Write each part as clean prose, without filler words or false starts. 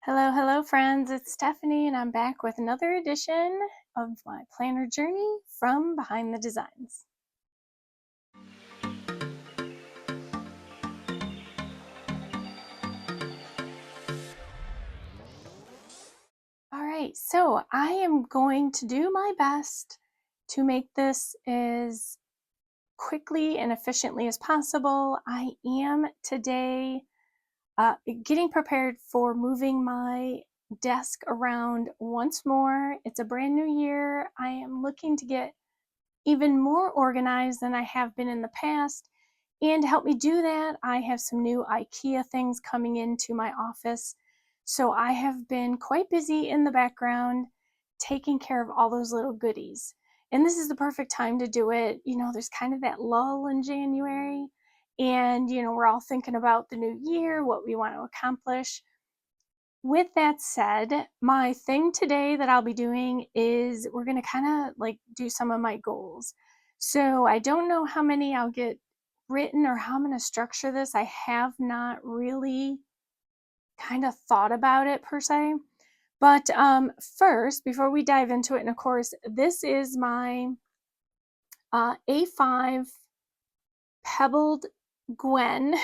Hello, hello, friends. It's Stephanie, and I'm back with another edition of my planner journey from Behind the Designs. All right, so I am going to do my best to make this as quickly and efficiently as possible. I am today getting prepared for moving my desk around once more. It's a brand new year. I am looking to get even more organized than I have been in the past. And to help me do that, I have some new IKEA things coming into my office. So I have been quite busy in the background taking care of all those little goodies. And this is the perfect time to do it. You know, there's kind of that lull in January. And, we're all thinking about the new year, what we want to accomplish. With that said, my thing today that I'll be doing is we're going to kind of like do some of my goals. So I don't know how many I'll get written or how I'm going to structure this. I have not really kind of thought about it per se. But first, before we dive into it, and of course, this is my A5 Pebbled Gwen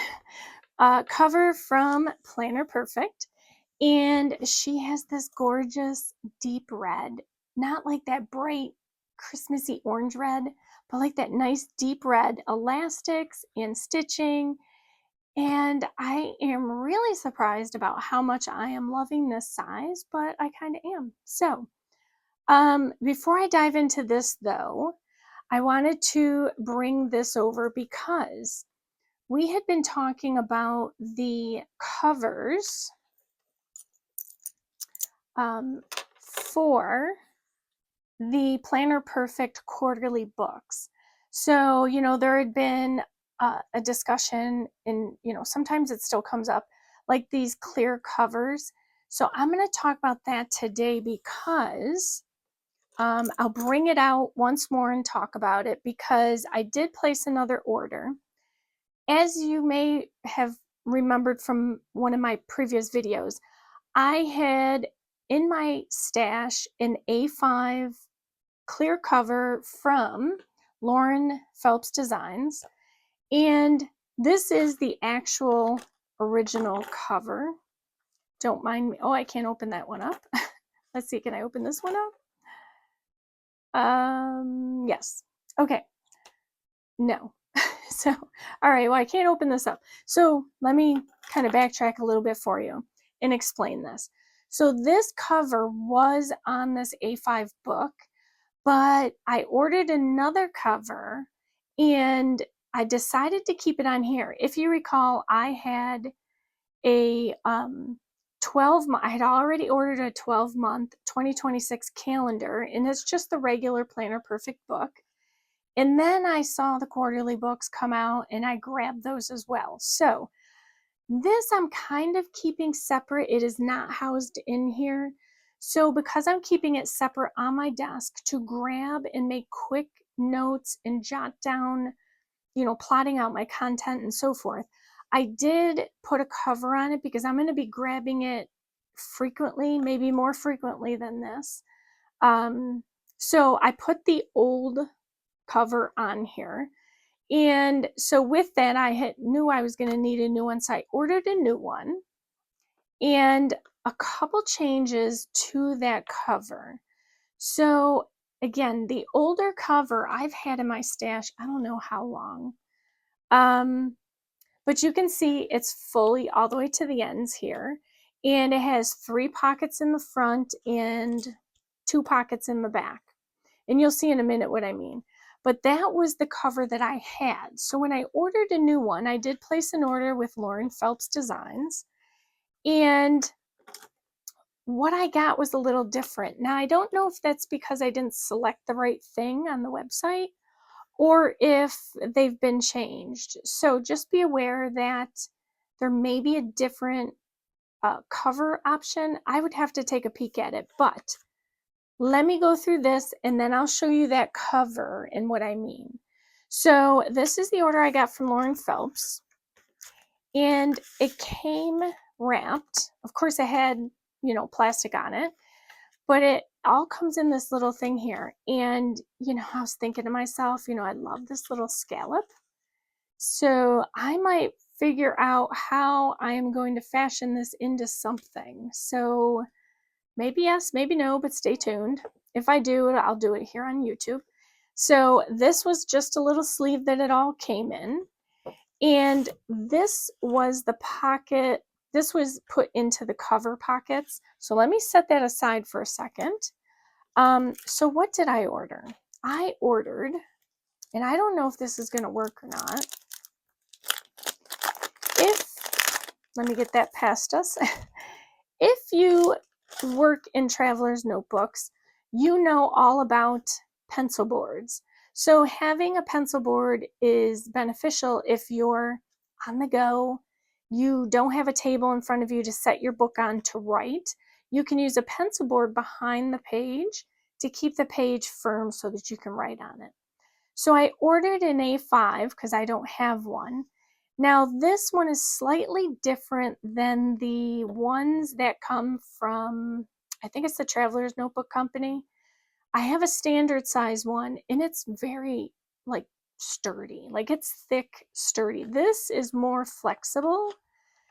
cover from Planner Perfect. And she has this gorgeous deep red, not like that bright Christmassy orange red, but like that nice deep red elastics and stitching. And I am really surprised about how much I am loving this size, but I kind of am. So before I dive into this though, I wanted to bring this over because we had been talking about the covers for the Planner Perfect quarterly books. So, there had been a discussion, and, sometimes it still comes up, like these clear covers. So, I'm going to talk about that today because I'll bring it out once more and talk about it because I did place another order. As you may have remembered from one of my previous videos, I had in my stash an A5 clear cover from Lauren Phelps Designs, and this is the actual original cover. Don't mind me. Oh, I can't open that one up. Let's see, can I open this one up? Yes. Okay. No. So, all right, well, I can't open this up. So let me kind of backtrack a little bit for you and explain this. So this cover was on this A5 book, but I ordered another cover and I decided to keep it on here. If you recall, I had a 12-month, I had already ordered a 12-month 2026 calendar, and it's just the regular Planner Perfect book. And then I saw the quarterly books come out and I grabbed those as well. So this I'm kind of keeping separate. It is not housed in here. So because I'm keeping it separate on my desk to grab and make quick notes and jot down, plotting out my content and so forth, I did put a cover on it because I'm going to be grabbing it frequently, maybe more frequently than this. So I put the old cover on here. And so with that, I knew I was going to need a new one. So I ordered a new one and a couple changes to that cover. So again, the older cover I've had in my stash, I don't know how long. But you can see it's fully all the way to the ends here. And it has 3 pockets in the front and 2 pockets in the back. And you'll see in a minute what I mean. But that was the cover that I had. So when I ordered a new one, I did place an order with Lauren Phelps Designs. And what I got was a little different. Now, I don't know if that's because I didn't select the right thing on the website or if they've been changed. So just be aware that there may be a different cover option. I would have to take a peek at it, but let me go through this and then I'll show you that cover and what I mean. So this is the order I got from Lauren Phelps, and it came wrapped. Of course, I had plastic on it, but it all comes in this little thing here. And, I was thinking to myself, I love this little scallop. So I might figure out how I am going to fashion this into something. So maybe yes, maybe no, but stay tuned. If I do it, I'll do it here on YouTube. So this was just a little sleeve that it all came in. And this was the pocket. This was put into the cover pockets. So let me set that aside for a second. So what did I order? I ordered, and I don't know if this is going to work or not. Let me get that past us. If you work in traveler's notebooks, you know all about pencil boards. So having a pencil board is beneficial if you're on the go, you don't have a table in front of you to set your book on to write. You can use a pencil board behind the page to keep the page firm so that you can write on it. So I ordered an A5 because I don't have one. Now this one is slightly different than the ones that come from, I think it's the Traveler's Notebook Company. I have a standard size one and it's very sturdy, it's thick, sturdy. This is more flexible.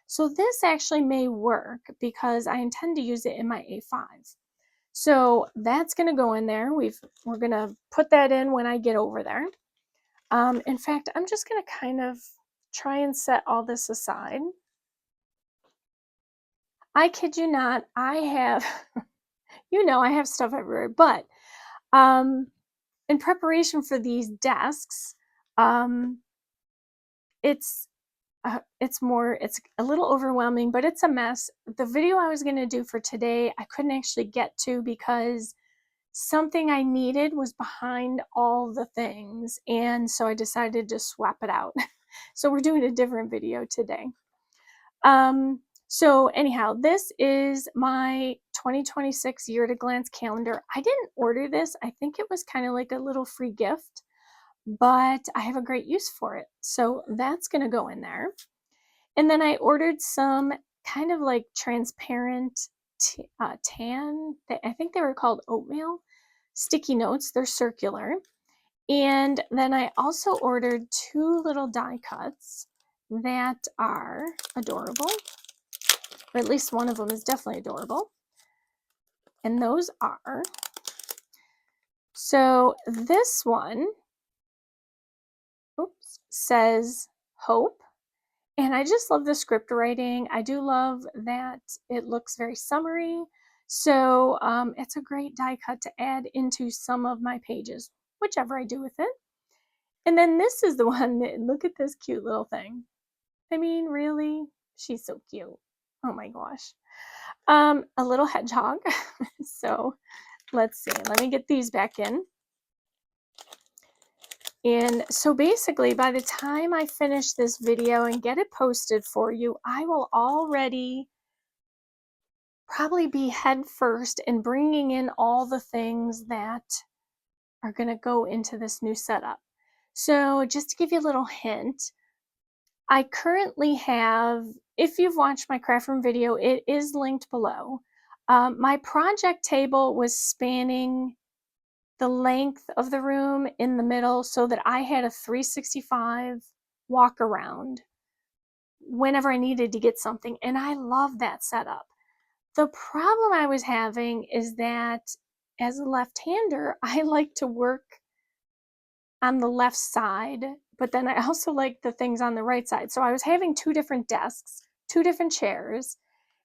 So this actually may work because I intend to use it in my A5. So that's going to go in there. We're going to put that in when I get over there. In fact, I'm just going to kind of try and set all this aside. I kid you not, I have, I have stuff everywhere, but in preparation for these desks, it's a little overwhelming, but it's a mess. The video I was going to do for today, I couldn't actually get to because something I needed was behind all the things, and so I decided to swap it out. So we're doing a different video today. So anyhow, this is my 2026 year at a glance calendar. I didn't order this. I think it was kind of like a little free gift, but I have a great use for it. So that's going to go in there. And then I ordered some kind of like transparent tan, I think they were called oatmeal sticky notes. They're circular. And then I also ordered 2 little die cuts that are adorable, or at least one of them is definitely adorable. And those are, so this one, says hope. And I just love the script writing. I do love that it looks very summery. So it's a great die cut to add into some of my pages, whichever I do with it. And then this is the one that, look at this cute little thing. I mean, really? She's so cute. Oh my gosh. A little hedgehog. So let's see. Let me get these back in. And so basically, by the time I finish this video and get it posted for you, I will already probably be head first in bringing in all the things that are going to go into this new setup. So just to give you a little hint, I currently have, if you've watched my craft room video, it is linked below. My project table was spanning the length of the room in the middle so that I had a 365 walk around whenever I needed to get something. And I love that setup. The problem I was having is that as a left-hander, I like to work on the left side, but then I also like the things on the right side. So I was having 2 different desks, 2 different chairs,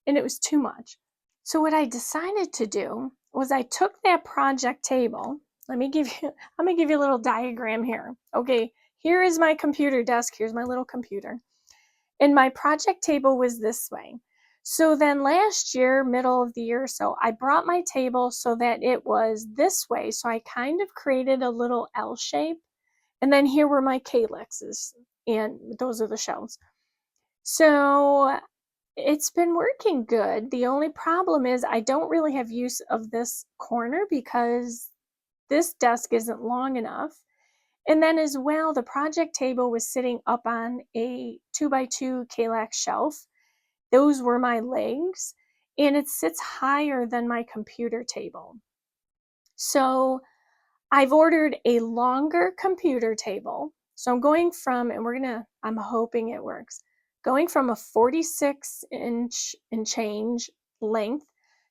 and it was too much. So what I decided to do was I took that project table. I'm going to give you a little diagram here. Okay, here is my computer desk. Here's my little computer. And my project table was this way. So then last year, middle of the year or so, I brought my table so that it was this way. So I kind of created a little L shape. And then here were my calyxes, and those are the shelves. So it's been working good. The only problem is I don't really have use of this corner because this desk isn't long enough. And then as well, the project table was sitting up on a 2x2 Kallax shelf. Those were my legs. and it sits higher than my computer table. So I've ordered a longer computer table. So I'm going from, and I'm hoping it works, going from a 46-inch and change length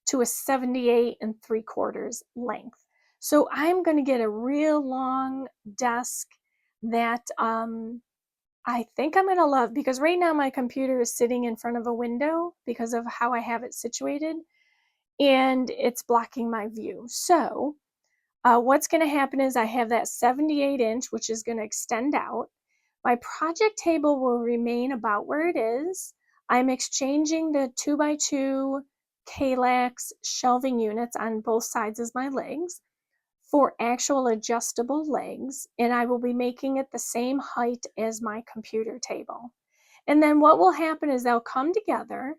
to a 78 3/4 length. So I'm going to get a real long desk that I think I'm going to love, because right now my computer is sitting in front of a window because of how I have it situated, and it's blocking my view. So what's going to happen is I have that 78-inch, which is going to extend out. My project table will remain about where it is. I'm exchanging the 2x2 Kallax shelving units on both sides of my legs for actual adjustable legs, and I will be making it the same height as my computer table. And then what will happen is they'll come together.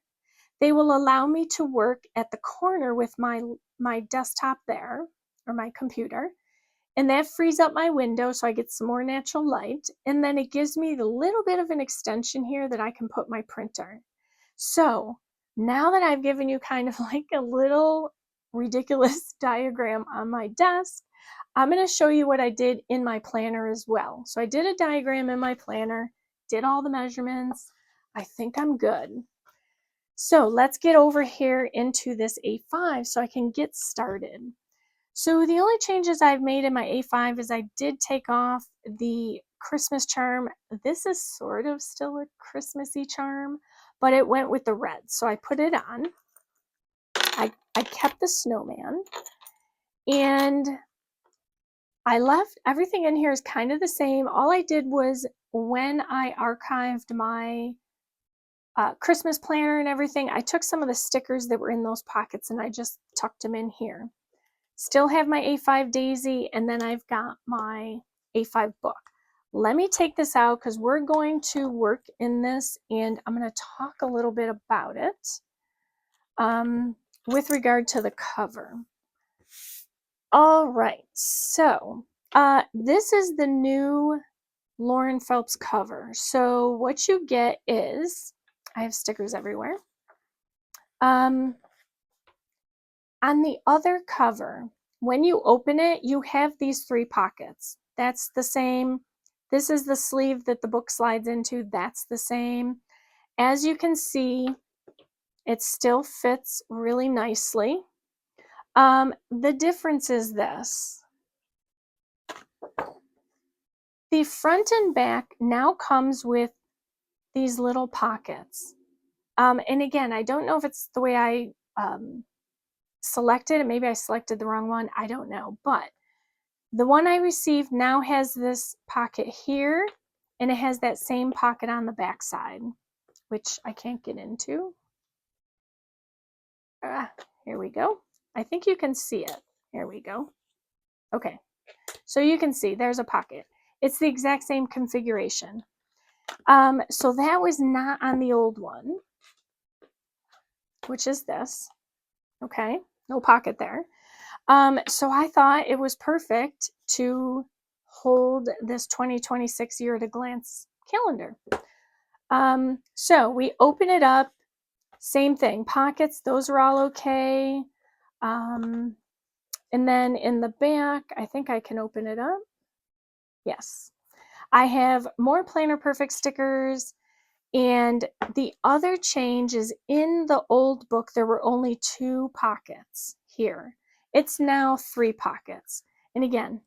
They will allow me to work at the corner with my desktop there, or my computer, and that frees up my window so I get some more natural light, and then it gives me the little bit of an extension here that I can put my printer. So now that I've given you kind of like a little ridiculous diagram on my desk, I'm going to show you what I did in my planner as well. So I did a diagram in my planner, did all the measurements. I think I'm good. So let's get over here into this A5 so I can get started. So the only changes I've made in my A5 is I did take off the Christmas charm. This is sort of still a Christmassy charm, but it went with the red. So I put it on. I kept the snowman, and I left everything in here is kind of the same. All I did was, when I archived my Christmas planner and everything, I took some of the stickers that were in those pockets and I just tucked them in here. Still have my A5 daisy, and then I've got my A5 book. Let me take this out because we're going to work in this, and I'm going to talk a little bit about it with regard to the cover. All right, so this is the new Lauren Phelps cover. So what you get is, I have stickers everywhere. On the other cover, when you open it, you have these 3 pockets. That's the same. This is the sleeve that the book slides into. That's the same. As you can see, it still fits really nicely. The difference is this. The front and back now comes with these little pockets. And again, I don't know if it's the way I selected it. Maybe I selected the wrong one. I don't know. But the one I received now has this pocket here, and it has that same pocket on the back side, which I can't get into. Here we go. I think you can see it. Here we go. Okay, so you can see there's a pocket. It's the exact same configuration. So that was not on the old one, which is this. Okay, no pocket there. So I thought it was perfect to hold this 2026 year at a glance calendar. So we open it up, same thing, pockets, those are all okay. And then in the back, I think I can open it up. Yes. I have more Planner Perfect stickers, and the other change is, in the old book, there were only 2 pockets here. It's now 3 pockets. And again,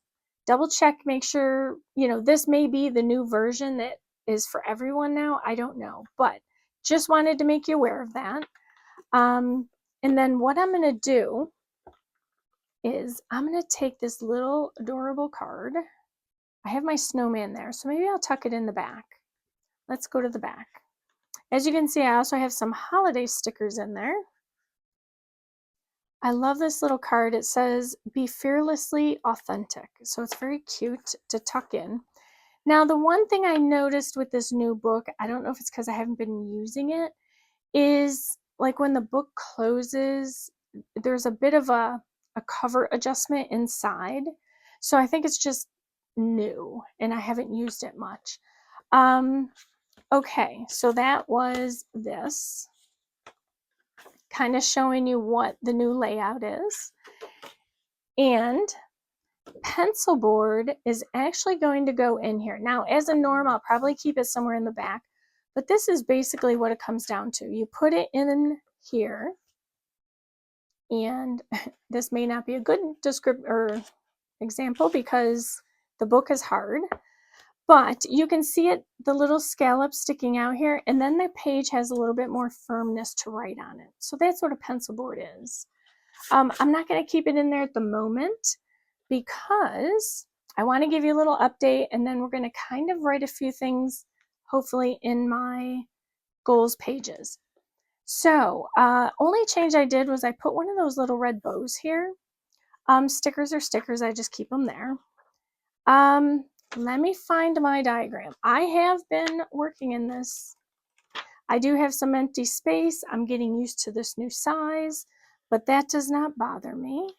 double check, make sure, this may be the new version that is for everyone now. I don't know, but just wanted to make you aware of that. And then what I'm going to do is I'm going to take this little adorable card. I have my snowman there, so maybe I'll tuck it in the back. Let's go to the back. As you can see, I also have some holiday stickers in there. I love this little card. It says, "Be fearlessly authentic." So it's very cute to tuck in. Now, the one thing I noticed with this new book, I don't know if it's because I haven't been using it, is like when the book closes, there's a bit of a cover adjustment inside. So I think it's just new and I haven't used it much. Okay, so that was this. kind of showing you what the new layout is. And pencil board is actually going to go in here. Now, as a norm, I'll probably keep it somewhere in the back, but this is basically what it comes down to. You put it in here, and this may not be a good description or example because the book is hard, but you can see it, the little scallop sticking out here, and then the page has a little bit more firmness to write on it. So that's what a pencil board is. I'm not going to keep it in there at the moment because I want to give you a little update, and then we're going to kind of write a few things, hopefully, in my goals pages. So only change I did was I put one of those little red bows here. Stickers are stickers, I just keep them there. Let me find my diagram. I have been working in this. I do have some empty space. I'm getting used to this new size, but that does not bother me.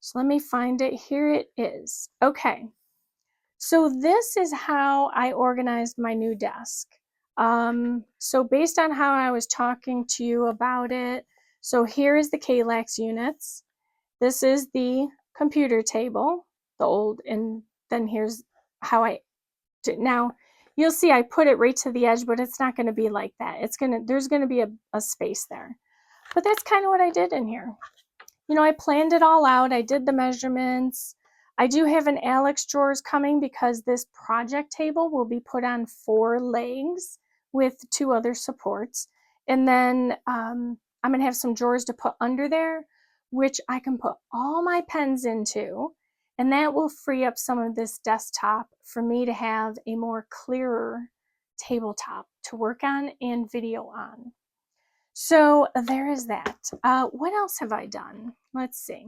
So let me find it. Here it is. Okay. So this is how I organized my new desk. So based on how I was talking to you about it, so here is the KLAX units. This is the computer table, the old, and then here's how I did. Now, you'll see I put it right to the edge, but it's not going to be like that. There's going to be a space there. But that's kind of what I did in here. You know, I planned it all out. I did the measurements. I do have an Alex drawers coming because this project table will be put on 4 legs with 2 other supports. And then I'm going to have some drawers to put under there, which I can put all my pens into. And that will free up some of this desktop for me to have a more clearer tabletop to work on and video on. So there is that. What else have I done? Let's see.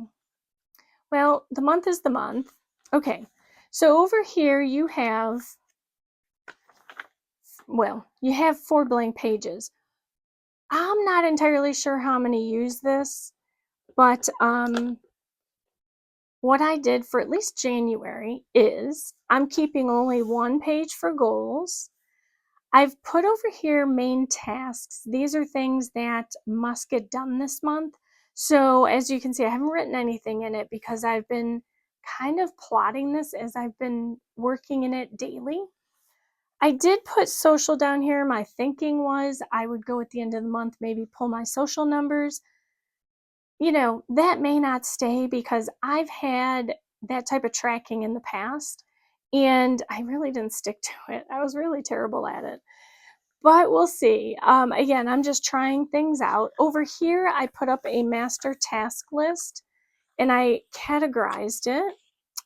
Well, the month is the month. Okay, so over here you have, well, you have 4 blank pages. I'm not entirely sure how I'm going to use this, but what I did for at least January is I'm keeping only 1 page for goals. I've put over here main tasks. These are things that must get done this month. So as you can see, I haven't written anything in it because I've been kind of plotting this as I've been working in it daily. I did put social down here. My thinking was I would go at the end of the month, maybe pull my social numbers. You know, that may not stay because I've had that type of tracking in the past and I really didn't stick to it. I was really terrible at it. But we'll see. Again, I'm just trying things out. Over here, I put up a master task list and I categorized it,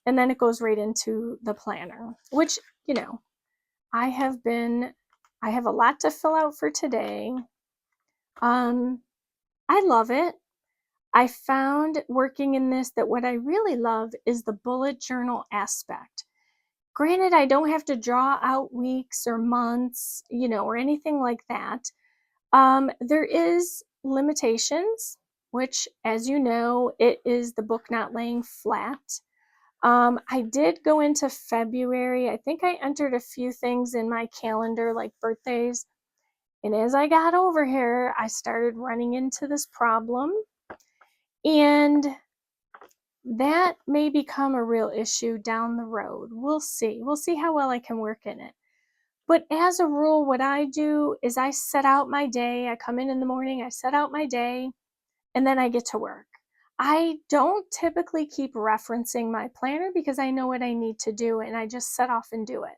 and then it goes right into the planner, which, you know, I have a lot to fill out for today. I love it. I found working in this that what I really love is the bullet journal aspect. Granted, I don't have to draw out weeks or months, you know, or anything like that. There is limitations, which, as you know, it is the book not laying flat. I did go into February. I think I entered a few things in my calendar, like birthdays. And as I got over here, I started running into this problem. And that may become a real issue down the road. We'll see. We'll see how well I can work in it. But as a rule, what I do is I set out my day. I come in the morning, I set out my day, and then I get to work. I don't typically keep referencing my planner because I know what I need to do and I just set off and do it.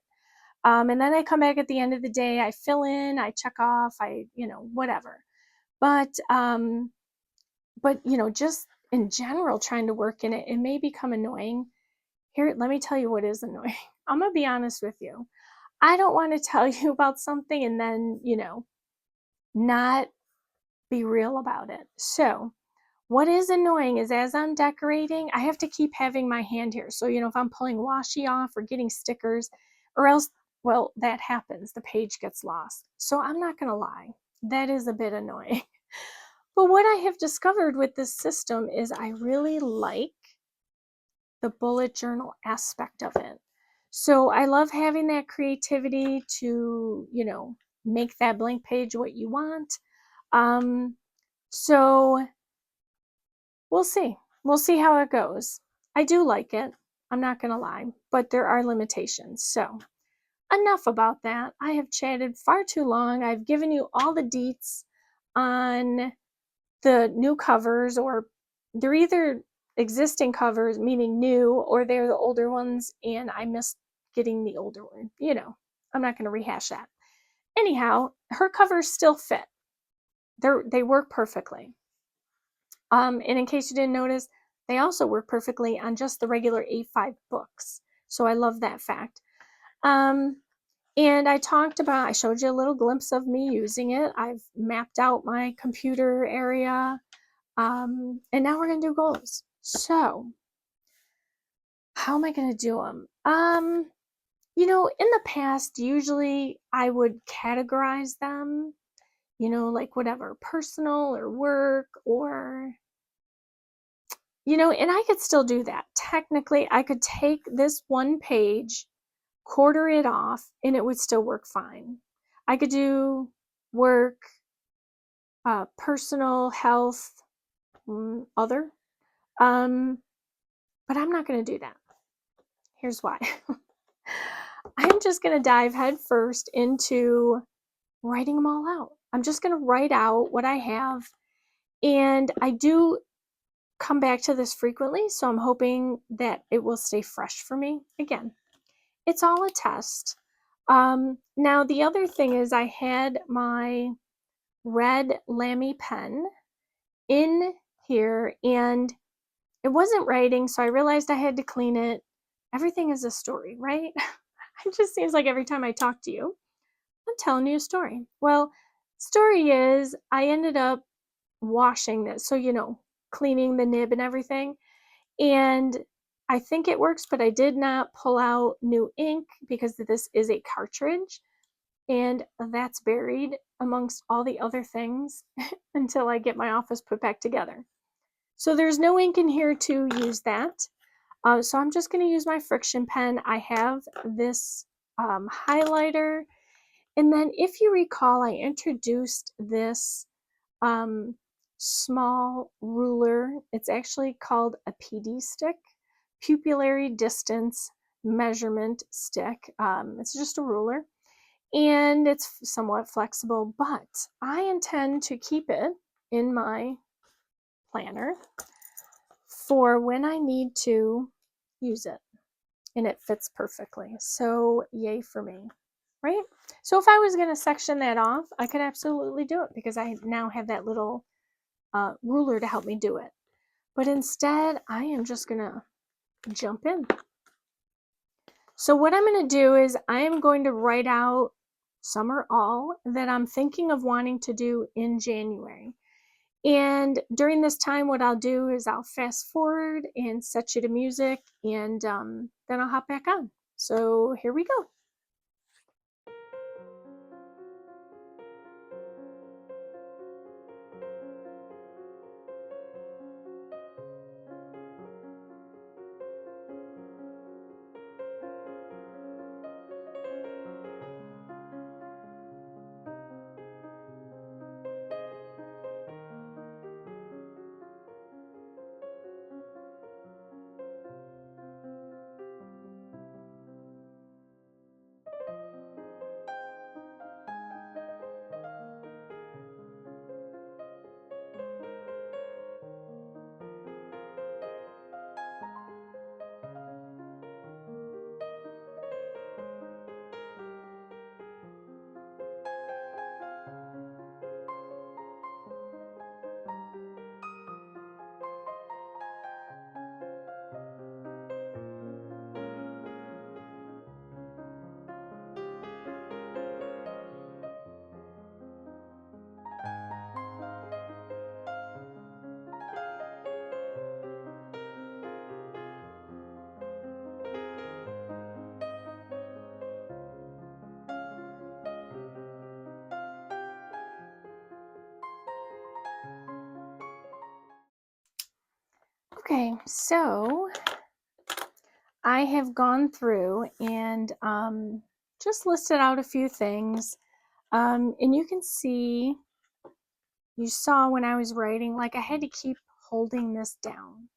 And then I come back at the end of the day, I fill in, I check off, whatever. But you know, just in general, trying to work in it, it may become annoying. Here, let me tell you what is annoying. I'm gonna be honest with you. I don't want to tell you about something and then, you know, not be real about it. So what is annoying is as I'm decorating, I have to keep having my hand here. So, you know, if I'm pulling washi off or getting stickers or else, well, that happens. The page gets lost. So I'm not going to lie. That is a bit annoying. But what I have discovered with this system is I really like the bullet journal aspect of it. So I love having that creativity to, you know, make that blank page what you want. So we'll see. We'll see how it goes. I do like it. I'm not going to lie, but there are limitations. So enough about that. I have chatted far too long. I've given you all the deets on the new covers, or they're either existing covers, meaning new, or they're the older ones, and I missed getting the older one. You know, I'm not going to rehash that. Anyhow, her covers still fit. They work perfectly. And in case you didn't notice, they also work perfectly on just the regular A5 books. So I love that fact. And I showed you a little glimpse of me using it. I've mapped out my computer area. And now we're going to do goals. So how am I going to do them? In the past, usually I would categorize them, like whatever, personal or work or, and I could still do that. Technically, I could take this one page, quarter it off, and it would still work fine. I could do work, personal, health, other. But I'm not going to do that. Here's why. I'm just going to dive head first into writing them all out. I'm just going to write out what I have. And I do come back to this frequently, so I'm hoping that it will stay fresh for me. Again, it's all a test. Now, the other thing is I had my red Lamy pen in here, and it wasn't writing, so I realized I had to clean it. Everything is a story, right? It just seems like every time I talk to you, I'm telling you a story. Well, story is I ended up washing this, so cleaning the nib and everything. And I think it works, but I did not pull out new ink because this is a cartridge, and that's buried amongst all the other things until I get my office put back together. So there's no ink in here to use that. So I'm just going to use my friction pen. I have this highlighter. And then if you recall, I introduced this small ruler. It's actually called a PD stick, pupillary distance measurement stick. It's just a ruler, and it's somewhat flexible, but I intend to keep it in my planner for when I need to use it, and it fits perfectly. So yay for me, right? So if I was going to section that off, I could absolutely do it because I now have that little ruler to help me do it. But instead, I am just going to jump in. So what I'm going to do is I am going to write out some or all that I'm thinking of wanting to do in January. And during this time, what I'll do is I'll fast forward and set you to music, and then I'll hop back on. So here we go. Okay, so I have gone through and just listed out a few things. And you can see you saw when I was writing, like I had to keep holding this down.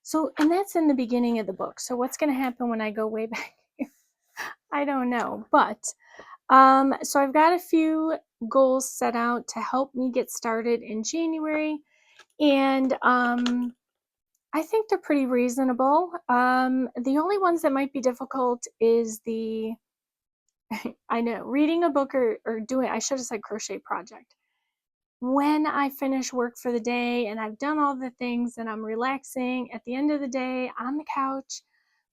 So, and that's in the beginning of the book. So what's going to happen when I go way back? I don't know. But, so I've got a few goals set out to help me get started in January. And, I think they're pretty reasonable. The only ones that might be difficult is the, I know, reading a book or doing, I should have said crochet project. When I finish work for the day and I've done all the things and I'm relaxing at the end of the day on the couch,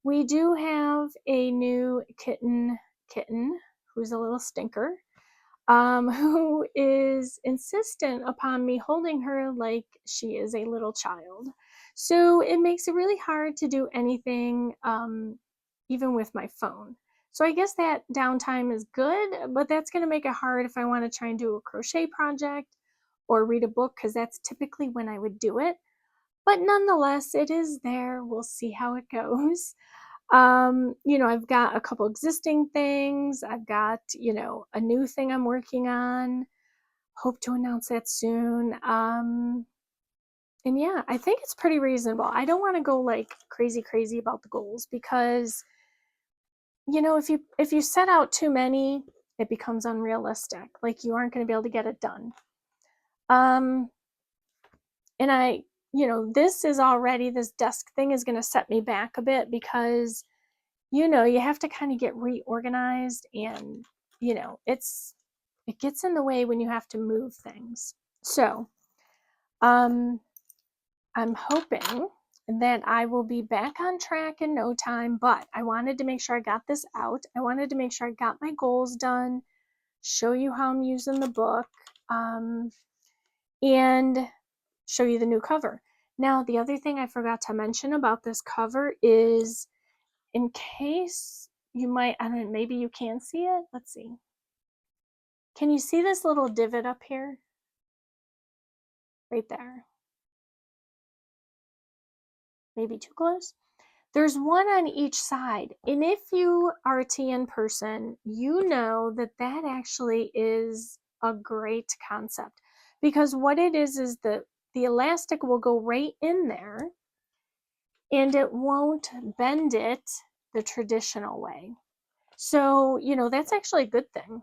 we do have a new kitten who's a little stinker, who is insistent upon me holding her like she is a little child. So it makes it really hard to do anything, even with my phone. So I guess that downtime is good, but that's going to make it hard if I want to try and do a crochet project or read a book, because that's typically when I would do it. But nonetheless, it is there. We'll see how it goes. I've got a couple existing things. I've got, a new thing I'm working on. Hope to announce that soon. And yeah, I think it's pretty reasonable. I don't want to go like crazy about the goals, because if you set out too many, it becomes unrealistic. Like you aren't going to be able to get it done. And this desk thing is going to set me back a bit, because you have to kind of get reorganized, and it gets in the way when you have to move things. So I'm hoping that I will be back on track in no time, but I wanted to make sure I got this out. I wanted to make sure I got my goals done, show you how I'm using the book, and show you the new cover. Now, the other thing I forgot to mention about this cover is, in case you might, I don't know, maybe you can see it. Let's see. Can you see this little divot up here? Right there. Maybe too close? There's one on each side. And if you are a TN person, you know that actually is a great concept, because what it is the elastic will go right in there and it won't bend it the traditional way. So, that's actually a good thing.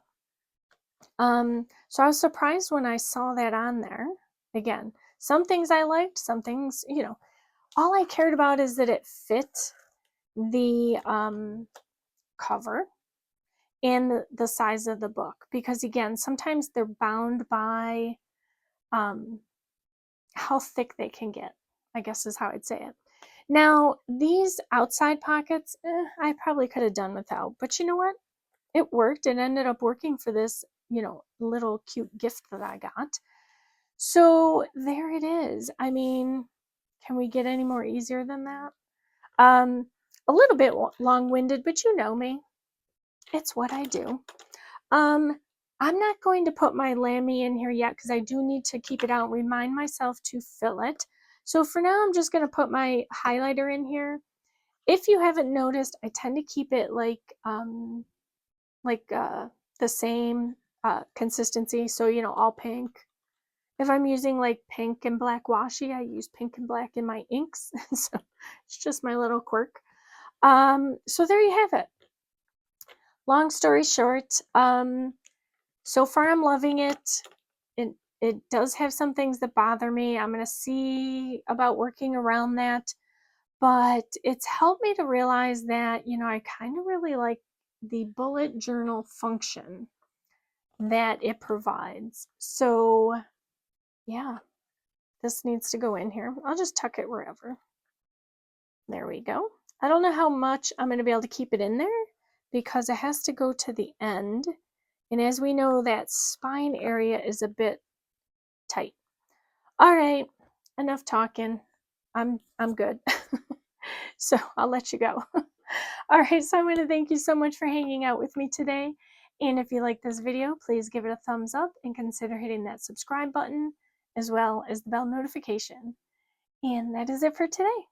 So I was surprised when I saw that on there. Again, some things I liked, some things, all I cared about is that it fit the cover and the size of the book, because again, sometimes they're bound by how thick they can get, I guess is how I'd say it. Now, these outside pockets, I probably could have done without, but you know what? It worked. It ended up working for this, little cute gift that I got. So there it is. I mean, can we get any more easier than that? A little bit long-winded, but you know me. It's what I do. I'm not going to put my Lammy in here yet, because I do need to keep it out and remind myself to fill it. So for now, I'm just going to put my highlighter in here. If you haven't noticed, I tend to keep it like the same consistency. So, all pink. If I'm using like pink and black washi, I use pink and black in my inks. So it's just my little quirk. So there you have it. Long story short, so far I'm loving it. It does have some things that bother me. I'm going to see about working around that. But it's helped me to realize that, I kind of really like the bullet journal function that it provides. So yeah, this needs to go in here. I'll just tuck it wherever. There we go. I don't know how much I'm going to be able to keep it in there, because it has to go to the end. And as we know, that spine area is a bit tight. All right, enough talking. I'm good. So I'll let you go. All right, so I want to thank you so much for hanging out with me today. And if you like this video, please give it a thumbs up and consider hitting that subscribe button, as well as the bell notification. And that is it for today.